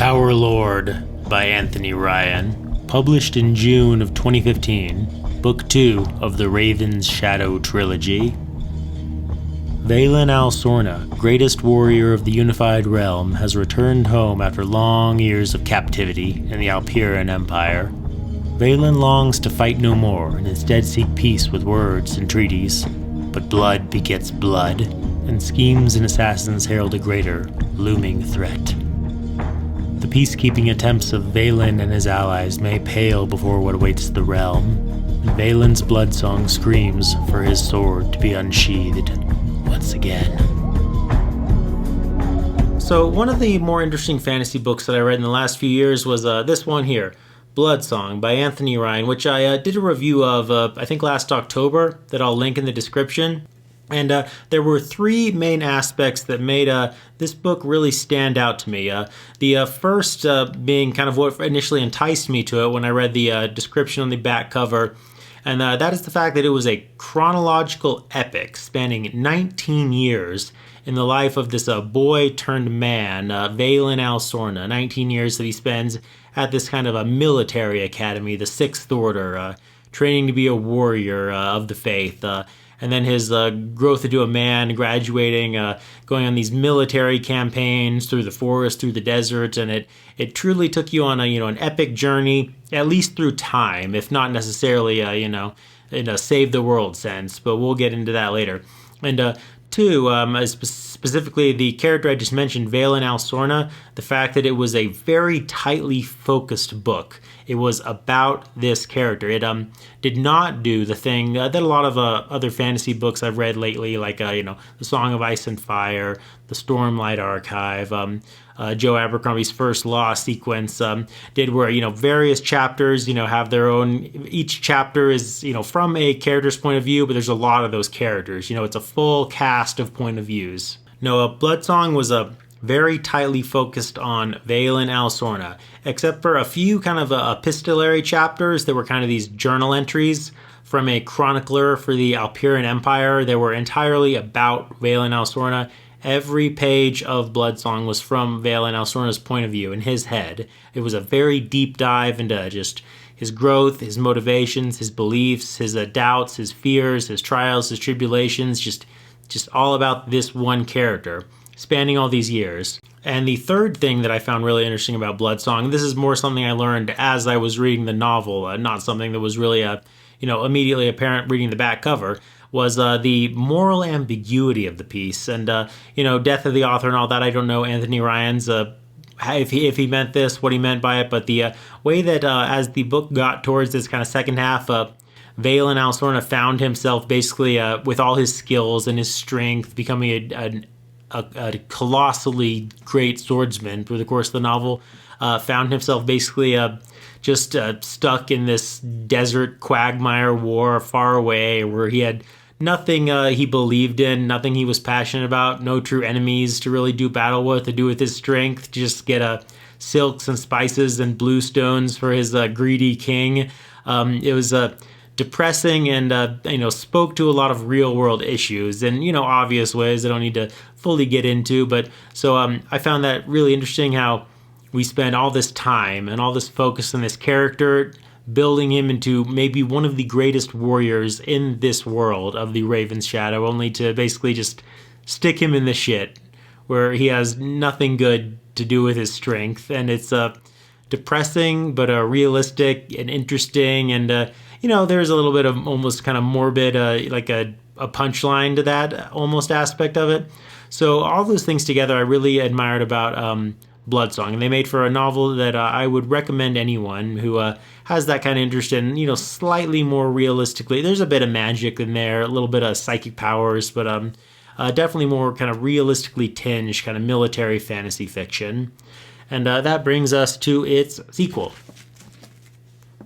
Tower Lord by Anthony Ryan, published in June of 2015, Book 2 of the Raven's Shadow trilogy. Vaelin al Sorna, greatest warrior of the unified realm, has returned home after long years of captivity in the Alpiran Empire. Vaelin longs to fight no more and instead seek peace with words and treaties. But blood begets blood, and schemes and assassins herald a greater, looming threat. The peacekeeping attempts of Vaelin and his allies may pale before what awaits the realm, and Vaelin's blood song screams for his sword to be unsheathed once again. So one of the more interesting fantasy books that I read in the last few years was this one here, Blood Song by Anthony Ryan, which I did a review of, I think last October, that I'll link in the description. And there were three main aspects that made this book really stand out to me. The first being kind of what initially enticed me to it when I read the description on the back cover, and that is the fact that it was a chronological epic spanning 19 years in the life of this boy turned man, Vaelin al Sorna. 19 years that he spends at this kind of a military academy, the Sixth Order, training to be a warrior of the faith. And then his growth into a man, graduating, going on these military campaigns through the forest, through the desert, and it truly took you on an epic journey, at least through time, if not necessarily in a save the world sense. But we'll get into that later. And two, specifically the character I just mentioned, Vaelin al Sorna, the fact that it was a very tightly focused book. It was about this character. It did not do the thing that a lot of other fantasy books I've read lately, like The Song of Ice and Fire, The Stormlight Archive, Joe Abercrombie's First Law sequence did, where various chapters have their own. Each chapter is from a character's point of view, but there's a lot of those characters. It's a full cast of point of views. No, Blood Song was very tightly focused on Vaelin al Sorna, except for a few kind of epistolary chapters that were kind of these journal entries from a chronicler for the Alpiran Empire. They were entirely about Vaelin al Sorna. Every page of Blood Song was from Vaelin al Sorna's point of view, in his head. It was a very deep dive into just his growth, his motivations, his beliefs, his doubts, his fears, his trials, his tribulations, just all about this one character, spanning all these years. And the third thing that I found really interesting about Blood Song, this is more something I learned as I was reading the novel, not something that was really immediately apparent reading the back cover, was the moral ambiguity of the piece. And death of the author and all that, I don't know Anthony Ryan's if he meant this, what he meant by it, but the way that as the book got towards this kind of second half, Vaelin al Sorna found himself basically with all his skills and his strength becoming a colossally great swordsman through the course of the novel, found himself basically just stuck in this desert quagmire war far away, where he had nothing he believed in, nothing he was passionate about, no true enemies to really do battle with, to do with his strength, just get silks and spices and bluestones for his greedy king. It was depressing and spoke to a lot of real world issues in obvious ways I don't need to fully get into, but so I found that really interesting, how we spend all this time and all this focus on this character, building him into maybe one of the greatest warriors in this world of the Raven's Shadow, only to basically just stick him in the shit where he has nothing good to do with his strength. And it's depressing but realistic and interesting, and there's a little bit of almost kind of morbid, like a punchline to that almost aspect of it. So all those things together I really admired about Blood Song, and they made for a novel that I would recommend anyone who has that kind of interest in, slightly more realistically. There's a bit of magic in there, a little bit of psychic powers, but definitely more kind of realistically tinged kind of military fantasy fiction. And that brings us to its sequel,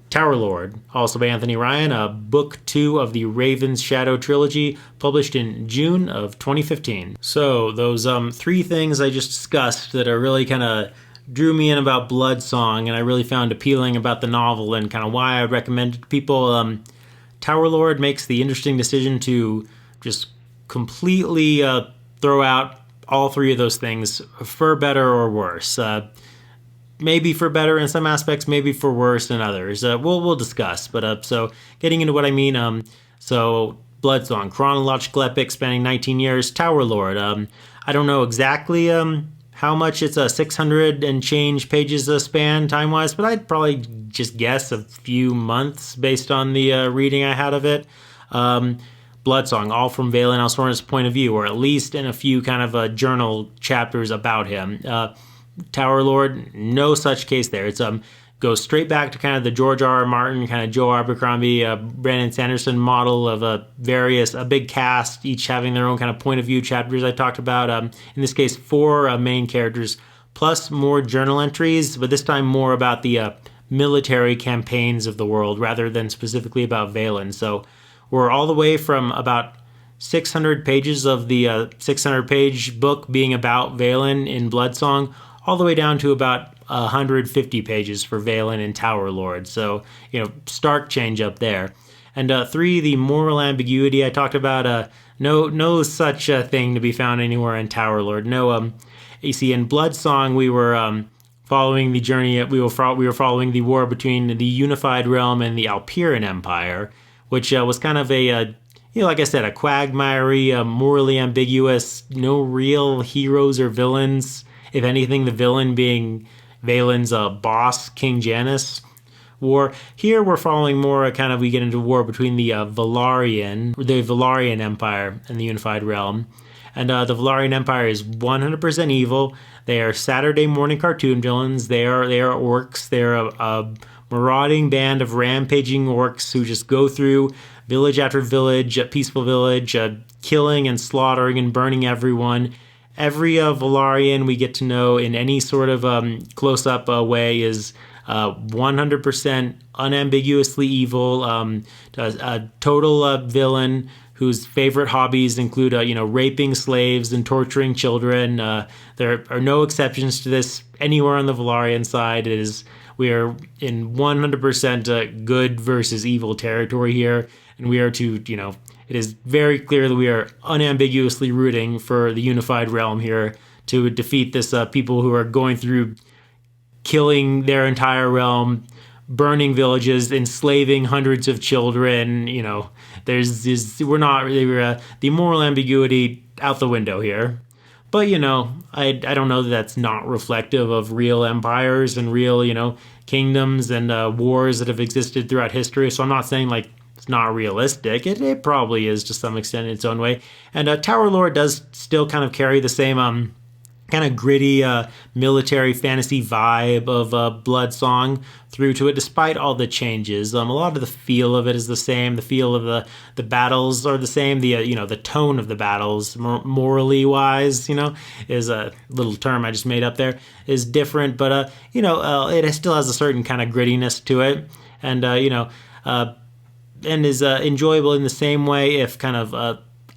Tower Lord, also by Anthony Ryan, Book 2 of the Raven's Shadow trilogy, published in June of 2015. So those three things I just discussed that are really kind of drew me in about Blood Song, and I really found appealing about the novel and kind of why I would recommend it to people. Tower Lord makes the interesting decision to just completely throw out all three of those things, for better or worse. maybe for better in some aspects, maybe for worse in others. We'll discuss. But so getting into what I mean, so Bloodsong, chronological epic spanning 19 years, Tower Lord. I don't know exactly how much it's a 600 and change pages span time-wise, but I'd probably just guess a few months based on the reading I had of it. Bloodsong, all from Vaelin al Sorna's point of view, or at least in a few kind of journal chapters about him. Tower Lord, no such case there. It's goes straight back to kind of the George R. R. Martin, kind of Joe Abercrombie, Brandon Sanderson model of a big cast, each having their own kind of point of view chapters I talked about. In this case, 4 main characters, plus more journal entries, but this time more about the military campaigns of the world rather than specifically about Vaelin. So we're all the way from about 600 pages of the 600-page book being about Vaelin in Bloodsong, all the way down to about 150 pages for Vaelin and Tower Lord. So, stark change up there. And 3, the moral ambiguity I talked about, no such thing to be found anywhere in Tower Lord. No, you see, in Bloodsong, we were following the journey, we were following the war between the Unified Realm and the Alpiran Empire, which was kind of a, like I said, a quagmire, morally ambiguous, no real heroes or villains. If anything, the villain being Vaelin's boss, King Janus. War. Here we're following more we get into war between the Vaelarian Empire and the Unified Realm. And the Vaelarian Empire is 100% evil. They are Saturday morning cartoon villains. They are orcs. They're a marauding band of rampaging orcs who just go through village after village, peaceful village, killing and slaughtering and burning everyone. Every Vaelarian we get to know in any sort of close-up way is 100% unambiguously evil, a total villain whose favorite hobbies include, raping slaves and torturing children. There are no exceptions to this anywhere on the Vaelarian side. We are in 100% good versus evil territory here, and we are to, it is very clear that we are unambiguously rooting for the Unified Realm here to defeat this people who are going through killing their entire realm, burning villages, enslaving hundreds of children. There's this, we're the moral ambiguity out the window here. But, I don't know that that's not reflective of real empires and real, kingdoms and wars that have existed throughout history. So I'm not saying it's not realistic. It probably is to some extent in its own way. And Tower Lord does still kind of carry the same kind of gritty military fantasy vibe of Bloodsong through to it, despite all the changes. A lot of the feel of it is the same. The feel of the battles are the same. The tone of the battles, morally wise, is a little term I just made up there, is different. But it still has a certain kind of grittiness to it, and and is enjoyable in the same way. If kind of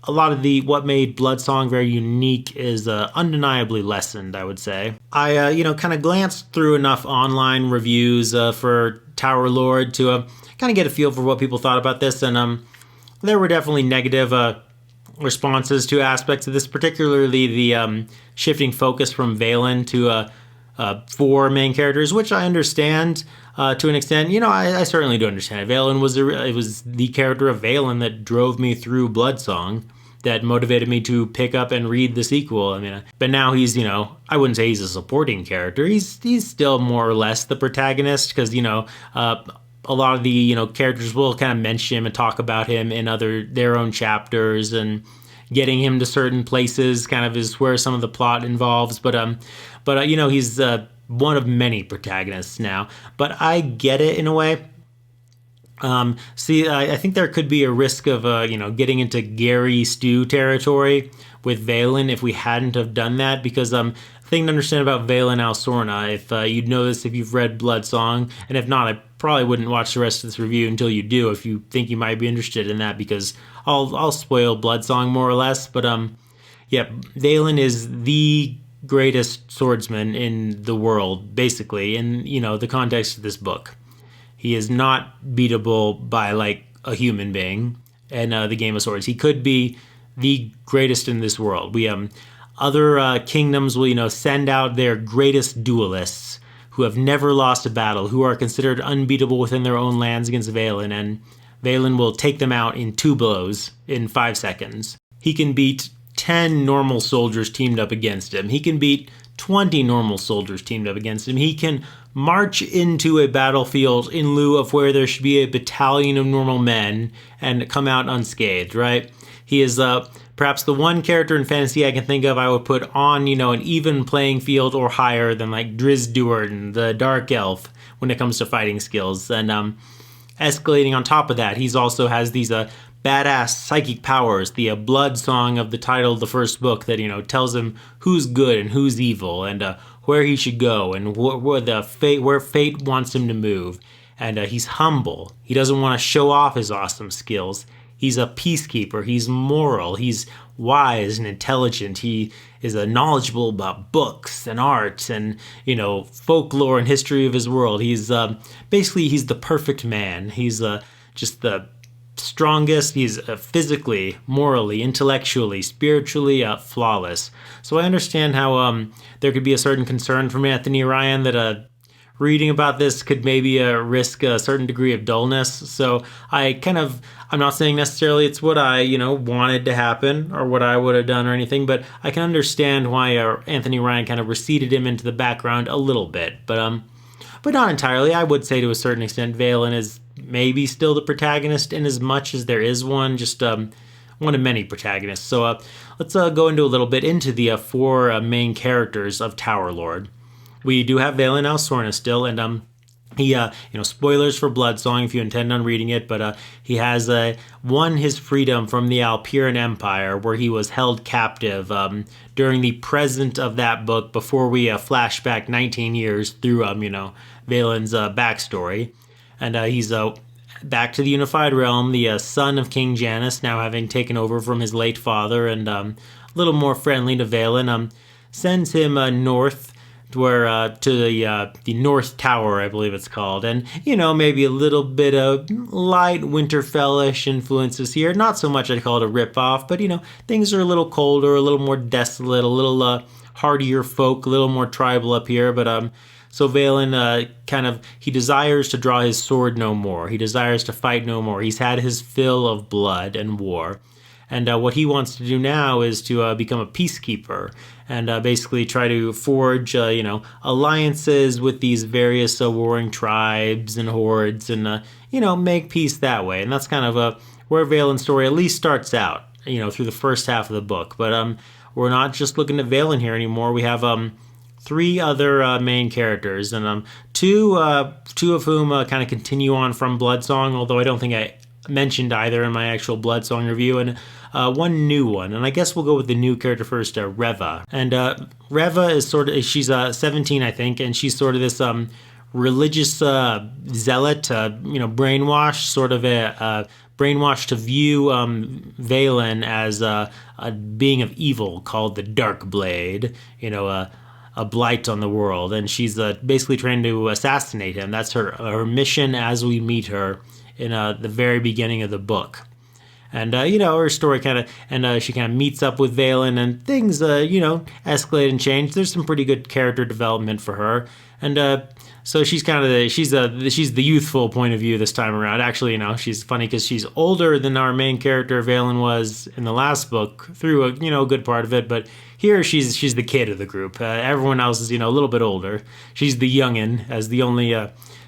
a lot of what made Bloodsong very unique is undeniably lessened, I would say. I, kind of glanced through enough online reviews for Tower Lord to kind of get a feel for what people thought about this, and there were definitely negative responses to aspects of this, particularly the shifting focus from Vaelin to 4 main characters, which I understand to an extent. I certainly do understand. Vaelin it was the character of Vaelin that drove me through Bloodsong, that motivated me to pick up and read the sequel. But now he's, I wouldn't say he's a supporting character. He's still more or less the protagonist, because, a lot of the, characters will kind of mention him and talk about him in their own chapters, and getting him to certain places kind of is where some of the plot involves. But he's one of many protagonists now. But I get it in a way. I think there could be a risk of, getting into Gary Stew territory with Vaelin if we hadn't have done that, because the thing to understand about Vaelin al Sorna, if you'd know this if you've read Bloodsong, and if not, I probably wouldn't watch the rest of this review until you do, if you think you might be interested in that, because I'll spoil Bloodsong more or less. But Vaelin is the greatest swordsman in the world, basically, in the context of this book. He is not beatable by a human being in the Game of Swords. He could be the greatest in this world. Other kingdoms will send out their greatest duelists who have never lost a battle, who are considered unbeatable within their own lands against Vaelin, and Vaelin will take them out in 2 blows in 5 seconds. He can beat 10 normal soldiers teamed up against him. He can beat 20 normal soldiers teamed up against him. He can march into a battlefield in lieu of where there should be a battalion of normal men and come out unscathed, right? He is perhaps the one character in fantasy I can think of I would put on, an even playing field or higher than like Driz Duerden, the Dark Elf, when it comes to fighting skills. And escalating on top of that, he's also has these badass psychic powers, the blood song of the title of the first book that, tells him who's good and who's evil and where he should go and where fate wants him to move. And he's humble. He doesn't want to show off his awesome skills. He's a peacekeeper. He's moral. He's wise and intelligent. He is knowledgeable about books and art and, folklore and history of his world. He's basically, he's the perfect man. He's just the strongest. He's physically, morally, intellectually, spiritually flawless. So I understand how there could be a certain concern from Anthony Ryan that reading about this could maybe risk a certain degree of dullness. So I'm not saying necessarily it's what I, wanted to happen or what I would have done or anything, but I can understand why Anthony Ryan kind of receded him into the background a little bit, but not entirely. I would say to a certain extent, Vaelin is maybe still the protagonist in as much as there is one, just one of many protagonists. So let's go into a little bit into the 4 main characters of Tower Lord. We do have Vaelin al Sorna still, and he, spoilers for Bloodsong if you intend on reading it, but he has won his freedom from the Alpiran Empire, where he was held captive during the present of that book before we flash back 19 years through, Vaelin's backstory. And he's back to the Unified Realm, the son of King Janus, now having taken over from his late father, and a little more friendly to Vaelin, sends him north to the North Tower, I believe it's called, and maybe a little bit of light Winterfellish influences here. Not so much I'd call it a ripoff, but things are a little colder, a little more desolate, a little hardier folk, a little more tribal up here. But so Vaelin he desires to draw his sword no more. He desires to fight no more. He's had his fill of blood and war. And what he wants to do now is to become a peacekeeper and basically try to forge, alliances with these various warring tribes and hordes and, make peace that way. And that's kind of where Vaelin's story at least starts out, through the first half of the book. But we're not just looking at Vaelin here anymore. We have 3 other main characters, and two of whom kind of continue on from Bloodsong, although I don't think I mentioned either in my actual Bloodsong review, and one new one. And I guess we'll go with the new character first, Reva. And Reva is she's 17, I think, and she's sort of this religious zealot, brainwashed, sort of a brainwashed to view Vaelin as a being of evil called the Dark Blade, a blight on the world, and she's basically trying to assassinate him. That's her mission as we meet her in the very beginning of the book. And, her story she kind of meets up with Vaelin, and things, escalate and change. There's some pretty good character development for her. And so she's kind of she's the youthful point of view this time around. Actually, she's funny because she's older than our main character Vaelin was in the last book through a good part of it, but here she's the kid of the group. Everyone else is a little bit older. She's the youngin' as the only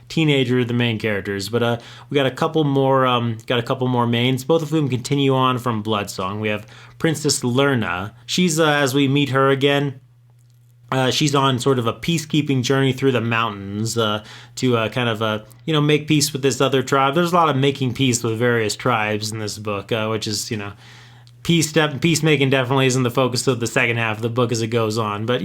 teenager of the main characters. But we got a couple more mains, both of whom continue on from Bloodsong. We have Princess Lerna. She's as we meet her again. She's on sort of a peacekeeping journey through the mountains to make peace with this other tribe. There's a lot of making peace with various tribes in this book, which is, peacemaking definitely isn't the focus of the second half of the book as it goes on, but,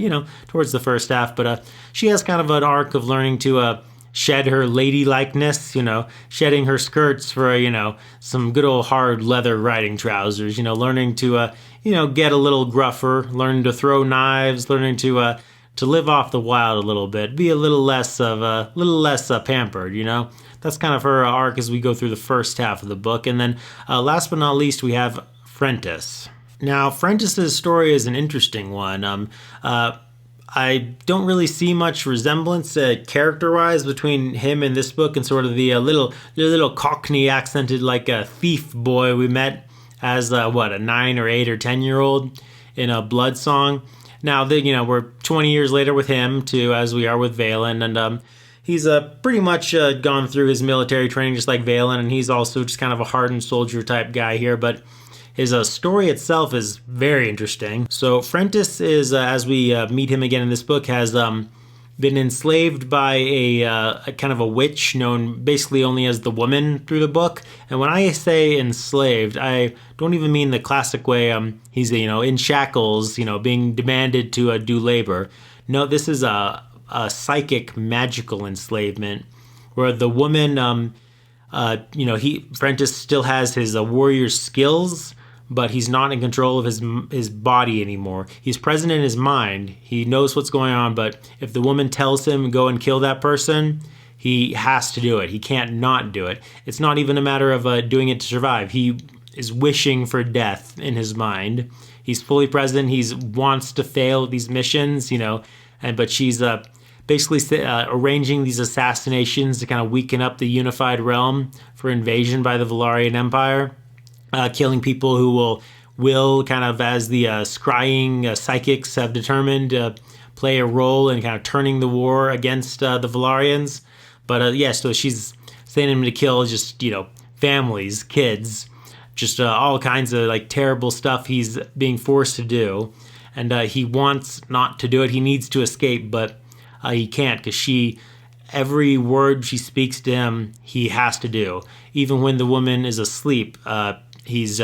towards the first half. But she has kind of an arc of learning to shed her ladylikeness, shedding her skirts for, some good old hard leather riding trousers, learning to, get a little gruffer, learning to throw knives, learning to live off the wild a little bit, be a little less pampered, That's kind of her arc as we go through the first half of the book. And then last but not least, we have Frentis. Now, Frentis's story is an interesting one. I don't really see much resemblance character-wise between him and this book, and sort of the little Cockney accented like a thief boy we met as a 9 or 8 or 10-year-old in a Blood Song. Now we're 20 years later with him too, as we are with Vaelin, and he's pretty much gone through his military training just like Vaelin, and he's also just kind of a hardened soldier type guy here, but his story itself is very interesting. So Frentis is, as we meet him again in this book, has been enslaved by a kind of a witch known basically only as the Woman through the book. And when I say enslaved, I don't even mean the classic way he's in shackles, being demanded to do labor. No, this is a psychic magical enslavement where the woman, Frentis still has his warrior skills, but he's not in control of his body anymore. He's present in his mind. He knows what's going on, but if the woman tells him go and kill that person, he has to do it. He can't not do it. It's not even a matter of doing it to survive. He is wishing for death in his mind. He's fully present. He wants to fail at these missions, but she's basically arranging these assassinations to kind of weaken up the unified realm for invasion by the Vaelin Empire. Killing people who will kind of, as the scrying psychics have determined, play a role in kind of turning the war against the Valyrians. But so she's sending him to kill just, families, kids, just all kinds of like terrible stuff he's being forced to do. And he wants not to do it. He needs to escape, but he can't because every word she speaks to him, he has to do. Even when the woman is asleep, he's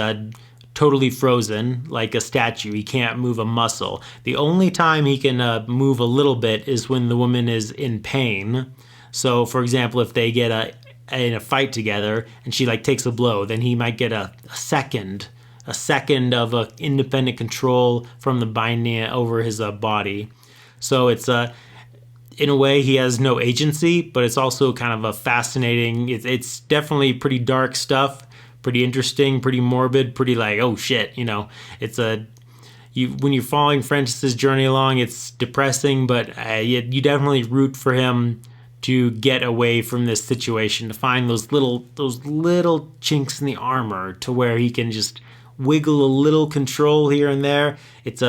totally frozen like a statue. He can't move a muscle. The only time he can move a little bit is when the woman is in pain. So, for example, if they get in a fight together and she takes a blow, then he might get a second of independent control from the binding over his body. So it's in a way he has no agency, but it's also kind of a fascinating. It's definitely pretty dark stuff. Pretty interesting, pretty morbid, pretty oh shit, it's when you're following Frentis's journey along, it's depressing, but you definitely root for him to get away from this situation, to find those little chinks in the armor to where he can just wiggle a little control here and there. It's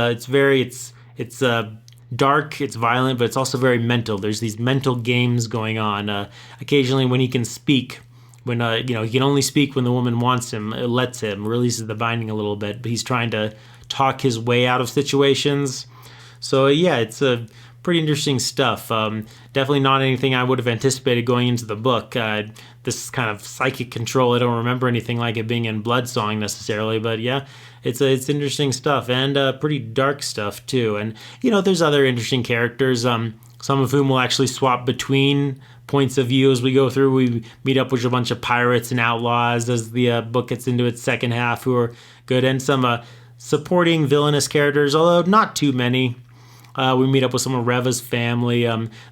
dark, it's violent, but it's also very mental. There's these mental games going on. Occasionally when he can speak, when he can only speak when the woman wants him, lets him, releases the binding a little bit, but he's trying to talk his way out of situations. So it's pretty interesting stuff. Definitely not anything I would have anticipated going into the book. This kind of psychic control, I don't remember anything like it being in Blood Song necessarily, but it's interesting stuff, and pretty dark stuff too. And there's other interesting characters, some of whom will actually swap between points of view as we go through. We meet up with a bunch of pirates and outlaws as the book gets into its second half, who are good, and some supporting villainous characters, although not too many. We meet up with some of Reva's family.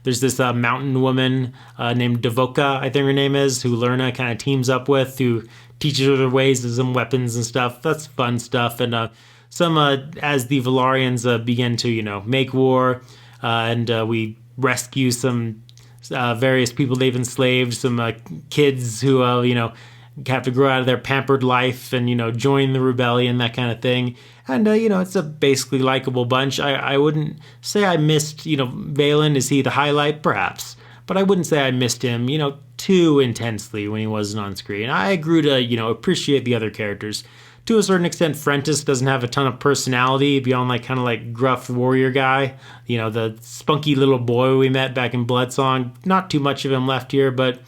There's this mountain woman named Devoka, I think her name is, who Lerna kind of teams up with, who teaches her the ways of some weapons and stuff. That's fun stuff. And some as the Valyrians begin to make war, and we rescue some various people they've enslaved, some kids who have to grow out of their pampered life and join the rebellion, that kind of thing. And it's a basically likable bunch. I wouldn't say I missed Vaelin. Is he the highlight? Perhaps, but I wouldn't say I missed him too intensely when he wasn't on screen. I grew to appreciate the other characters to a certain extent. Frentis doesn't have a ton of personality beyond kind of gruff warrior guy. The spunky little boy we met back in Blood Song. Not too much of him left here, but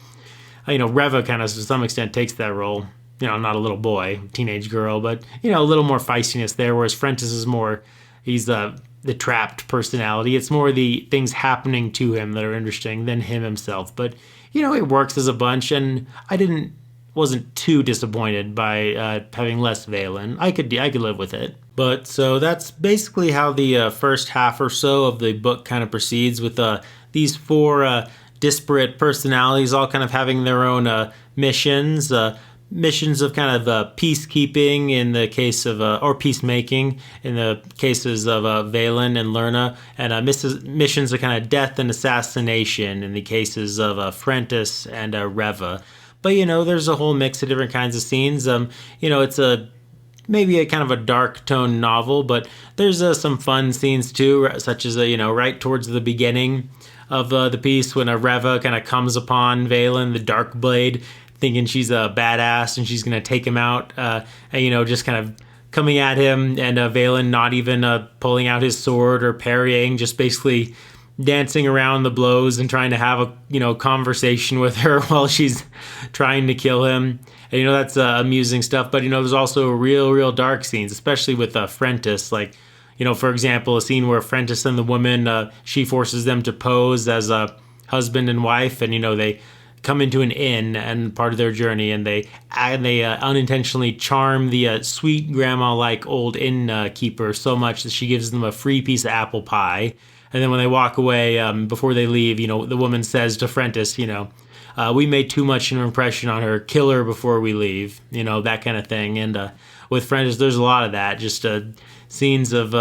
Reva kind of to some extent takes that role. Not a little boy, teenage girl, but a little more feistiness there. Whereas Frentis is more, he's the trapped personality. It's more the things happening to him that are interesting than him himself. But it works as a bunch, and I wasn't too disappointed by having less Vaelin. I could live with it. But so that's basically how the first half or so of the book kind of proceeds, with these four disparate personalities all kind of having their own missions. missions of kind of peacekeeping in the case of, or peacemaking in the cases of Vaelin and Lerna, and missions of kind of death and assassination in the cases of Frentis and Reva. But, there's a whole mix of different kinds of scenes. It's maybe a kind of a dark tone novel, but there's some fun scenes too, such as, right towards the beginning of the piece when Reva kind of comes upon Vaelin, the Dark Blade, thinking she's a badass and she's going to take him out, and, just kind of coming at him, and Vaelin not even pulling out his sword or parrying, just basically dancing around the blows and trying to have a, conversation with her while she's trying to kill him. And, that's amusing stuff. But, there's also real dark scenes, especially with Frentis. Like, for example, a scene where Frentis and the woman, she forces them to pose as a husband and wife, and, they come into an inn and part of their journey, and they unintentionally charm the sweet grandma-like old innkeeper so much that she gives them a free piece of apple pie. And then when they walk away, before they leave, the woman says to Frentis, we made too much an impression on her, kill her before we leave, that kind of thing. And with Frentis, there's a lot of that, just scenes of,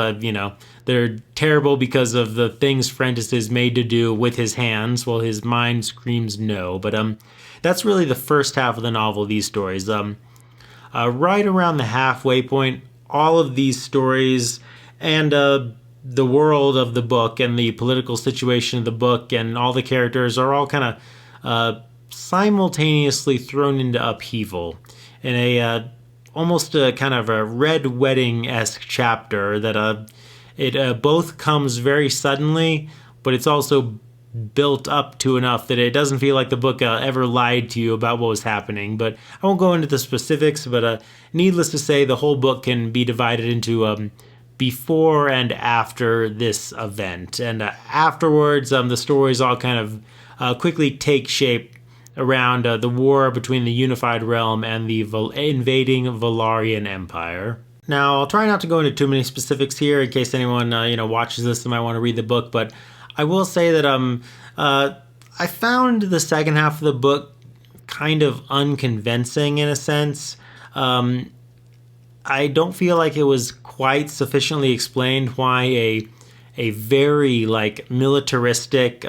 they're terrible because of the things Frentis is made to do with his hands, while his mind screams no. But that's really the first half of the novel, these stories. Right around the halfway point, all of these stories and the world of the book and the political situation of the book and all the characters are all kind of simultaneously thrown into upheaval in a almost a kind of a Red Wedding-esque chapter that it both comes very suddenly, but it's also built up to enough that it doesn't feel like the book ever lied to you about what was happening. But I won't go into the specifics, but needless to say, the whole book can be divided into before and after this event. And afterwards, the stories all kind of quickly take shape around the war between the Unified Realm and the invading Vaelin Empire. Now, I'll try not to go into too many specifics here in case anyone watches this and might want to read the book, but I will say that I found the second half of the book kind of unconvincing in a sense. I don't feel like it was quite sufficiently explained why a very militaristic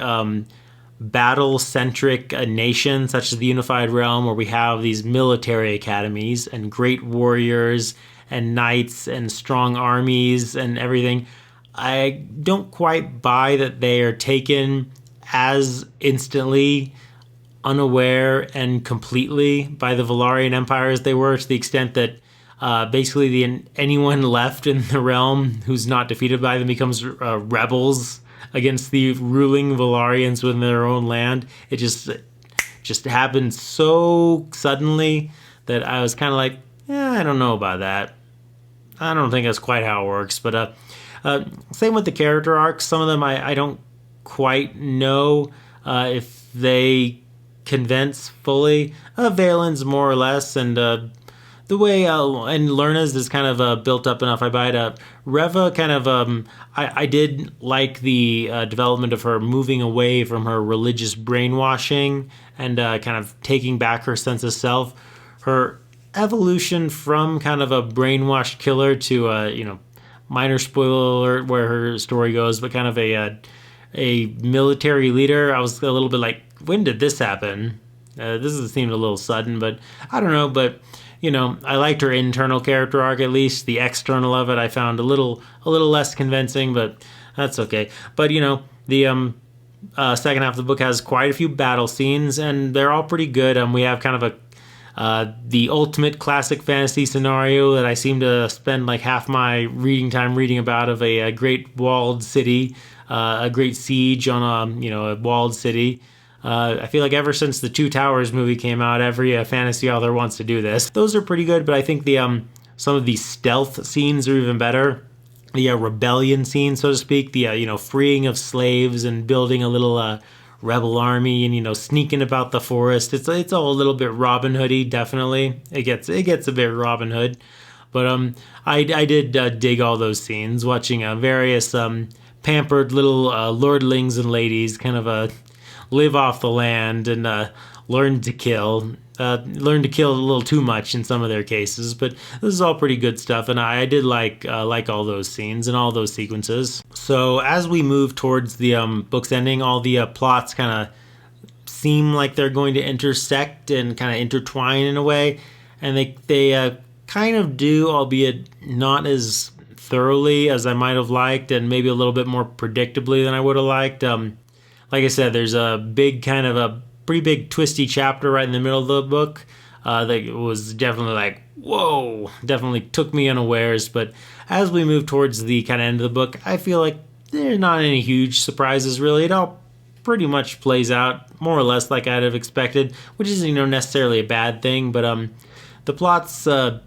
battle-centric nation such as the Unified Realm, where we have these military academies and great warriors and knights and strong armies and everything, I don't quite buy that they are taken as instantly unaware and completely by the Vaelin Empire as they were, to the extent that basically anyone left in the realm who's not defeated by them becomes rebels against the ruling Valyrians within their own land. It just happened so suddenly that I was kind of like, I don't know about that. I don't think that's quite how it works. But same with the character arcs. Some of them I don't quite know if they convince fully. Vaelin's more or less, and the way and Lerna's is kind of built up enough. I buy it up. Reva kind of I did like the development of her moving away from her religious brainwashing and kind of taking back her sense of self. Her evolution from kind of a brainwashed killer to minor spoiler alert where her story goes, but kind of a military leader. I was a little bit like, when did this happen? This seemed a little sudden, but I don't know. But I liked her internal character arc at least. The external of it I found a little less convincing, but that's okay. But the second half of the book has quite a few battle scenes, and they're all pretty good. We have kind of the ultimate classic fantasy scenario that I seem to spend like half my reading time reading about, of a great walled city, a great siege on a walled city. I feel like ever since the Two Towers movie came out, every fantasy author wants to do this. Those are pretty good, but I think the some of the stealth scenes are even better. The rebellion scene, so to speak, the freeing of slaves and building a little rebel army and sneaking about the forest. It's all a little bit Robin Hood-y, definitely. It gets a bit Robin Hood, but I did dig all those scenes, watching various pampered little lordlings and ladies kind of live off the land and learned to kill. Learned to kill a little too much in some of their cases, but this is all pretty good stuff, and I did like all those scenes and all those sequences. So as we move towards the book's ending, all the plots kind of seem like they're going to intersect and kind of intertwine in a way, and they kind of do, albeit not as thoroughly as I might have liked, and maybe a little bit more predictably than I would have liked. Like I said, there's a pretty big twisty chapter right in the middle of the book that was definitely like, whoa, definitely took me unawares. But as we move towards the kind of end of the book, I feel like there are not any huge surprises really. It all pretty much plays out more or less like I'd have expected, which isn't necessarily a bad thing. But the plots, the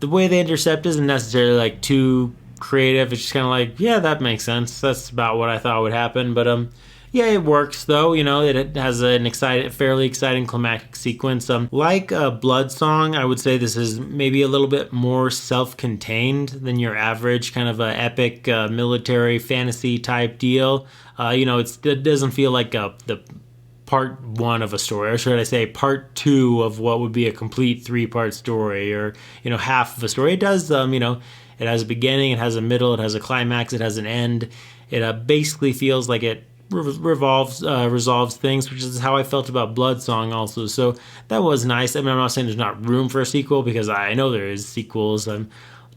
way they intercept isn't necessarily like too creative. It's just kind of like, yeah, that makes sense. That's about what I thought would happen. But yeah, it works though. It has an fairly exciting climactic sequence. Like Blood Song, I would say this is maybe a little bit more self-contained than your average kind of epic military fantasy type deal. It doesn't feel like the part one of a story, or should I say part two of what would be a complete 3-part story, or half of a story. It does. It has a beginning, it has a middle, it has a climax, it has an end. It basically feels like it resolves things, which is how I felt about Blood Song also. So that was nice. I mean, I'm not saying there's not room for a sequel, because I know there is sequels.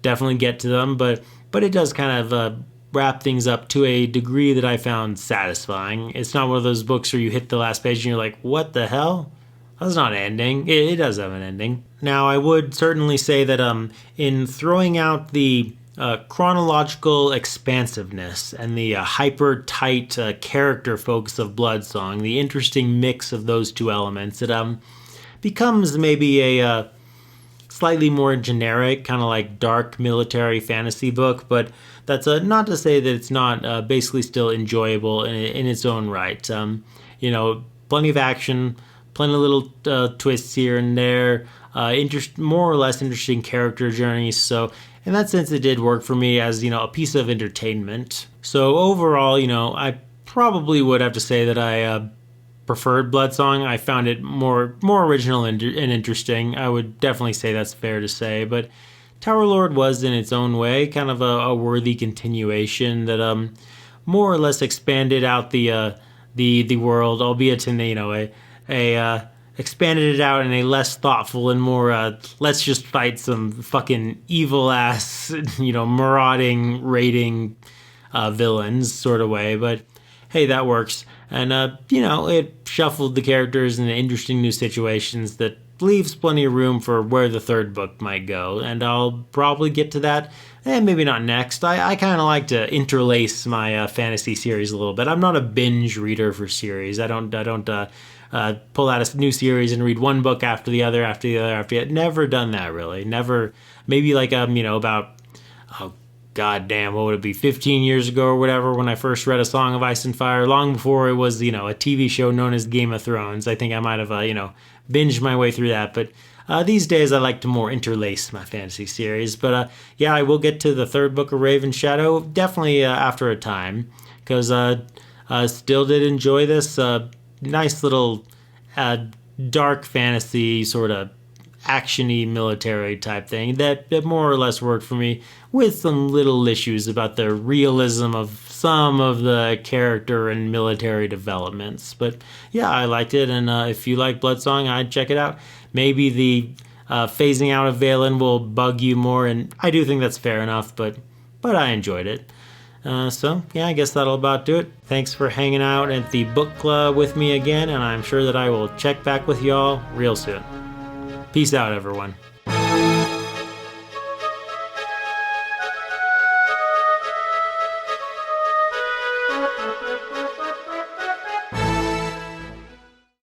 Definitely get to them, but it does kind of wrap things up to a degree that I found satisfying. It's not one of those books where you hit the last page and you're like, what the hell? That's not an ending. It does have an ending. Now, I would certainly say that in throwing out the chronological expansiveness and the hyper tight character focus of Blood Song, the interesting mix of those two elements, it becomes maybe a slightly more generic, kind of like dark military fantasy book. But that's not to say that it's not basically still enjoyable in its own right. Plenty of action, plenty of little twists here and there, more or less interesting character journeys. So in that sense, it did work for me as, a piece of entertainment. So overall, I probably would have to say that I preferred Blood Song. I found it more original and interesting. I would definitely say that's fair to say. But Tower Lord was, in its own way, kind of a worthy continuation that more or less expanded out the world, albeit in a expanded it out in a less thoughtful and more let's just fight some fucking evil ass marauding raiding villains sort of way. But hey, that works. And it shuffled the characters into interesting new situations that leaves plenty of room for where the third book might go, and I'll probably get to that, and maybe not next. I kind of like to interlace my fantasy series a little bit. I'm not a binge reader for series. I don't pull out a new series and read one book after the other. Never done that, really. Never. Maybe like about, oh god damn, what would it be, 15 years ago or whatever, when I first read A Song of Ice and Fire, long before it was a TV show known as Game of Thrones. I think I might have binged my way through that. But these days I like to more interlace my fantasy series. But yeah, I will get to the third book of Raven Shadow definitely after a time, because still did enjoy this nice little dark fantasy sort of actiony military type thing that more or less worked for me, with some little issues about the realism of some of the character and military developments. But yeah, I liked it, and if you like Blood Song, I'd check it out. Maybe the phasing out of Vaelin will bug you more, and I do think that's fair enough, but I enjoyed it. So yeah, I guess that'll about do it. Thanks for hanging out at the book club with me again, and I'm sure that I will check back with y'all real soon. Peace out, everyone.